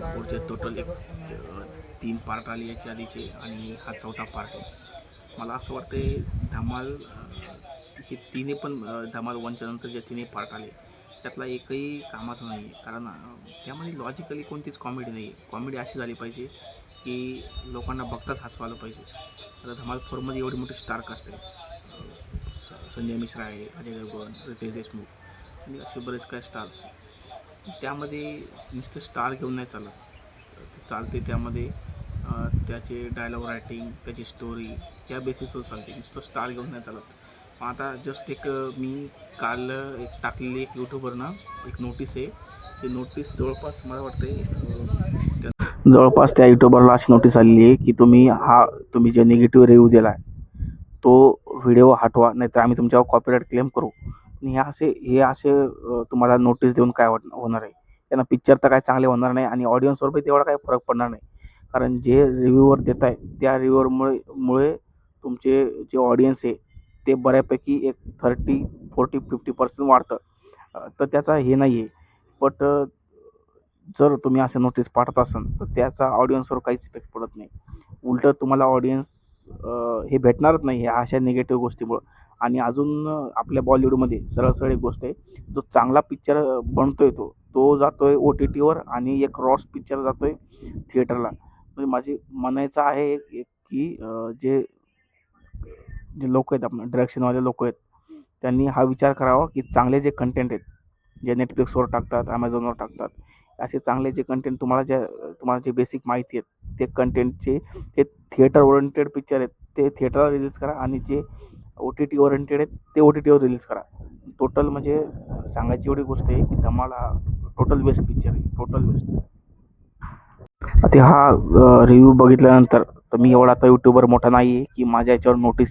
धमाल 4चे टोटल एक 3 पार्ट आले याच्या आधीचे आणि हा 4था पार्ट आहे. मला असं वाटतंय धमाल हे तिन्ही पण धमाल 1च्या नंतर जे तिन्ही पार्ट आले त्यातला एकही कामाचा नाही आहे. कारण त्यामध्ये लॉजिकली कोणतीच कॉमेडी नाही आहे. कॉमेडी अशी झाली पाहिजे की लोकांना बघताच हसू आलं पाहिजे. आता धमाल 4मध्ये एवढी मोठी स्टार कास्ट आहे. संजय मिश्रा आहे, अजय देवगण, रितेश देशमुख आणि असे बरेच काही स्टार्स. त्यामध्ये नुसतं स्टार घेऊन नाही चालत. ते चालते त्यामध्ये त्याचे डायलॉग रायटिंग, त्याची स्टोरी त्या बेसिसवर चालते. नुसतं स्टार घेऊन नाही चालत. मग आता जस्ट एक मी काल एक टाकलेली एक यूट्यूबवरनं एक नोटीस आहे. ती नोटीस जवळपास मला वाटते जवळपास त्या यूट्यूबरला अशी नोटीस आलेली आहे की तुम्ही जे निगेटिव्ह रिव्ह्यू दिला आहे तो व्हिडिओ हटवा, नाहीतर आम्ही तुमच्यावर कॉपीराईट क्लेम करू. आणि हे असे तुम्हाला नोटीस देऊन काय होणार आहे. त्यांना पिक्चर तर काय चांगले होणार नाही आणि ऑडियन्सवर पण तेवढा काही फरक पडणार नाही. कारण जे रिव्ह्यूवर देत आहे त्या रिव्ह्यूवरमुळे तुमचे जे ऑडियन्स आहे ते बऱ्यापैकी एक 30, 40, 50% वाढतं. तर त्याचा हे नाही आहे. बट जर तुम्ही असे नोटीस पाठवत असाल तर त्याचा ऑडियन्सवर काहीच इफेक्ट पडत नाही. उलटं तुम्हाला ऑडियन्स हे भेटणारच नाही अशा निगेटिव्ह गोष्टीमुळं. आणि अजून आपल्या बॉलिवूडमध्ये सरळ एक गोष्ट आहे, जो चांगला पिक्चर बनतोय तो जातोय OTTवर आणि एक रॉस पिक्चर जातोय थिएटरला. म्हणजे माझी म्हणायचं आहे की जे लोक आहेत, आपण डायरेक्शनवाले लोक आहेत, त्यांनी हा विचार करावा की चांगले जे कंटेंट आहेत जे नेटफ्लिक्सवर टाकतात, ॲमेझॉनवर टाकतात, असे चांगले जे कंटेंट तुम्हाला जे बेसिक माहिती आहेत ते कंटेंटचे ते थिएटर ओरिएंटेड पिक्चर आहेत ते थिएटरला रिलीज करा आणि जे OTT ओरिएंटेड आहेत ते OTTवर रिलीज करा. टोटल म्हणजे सांगायची एवढी गोष्ट आहे की धमाल हा टोटल वेस्ट पिक्चर आहे, टोटल वेस्ट. आता हा रिव्ह्यू बघितल्यानंतर तर मी एवढा आता यूट्यूबर मोठा नाही आहे की माझ्या याच्यावर नोटीस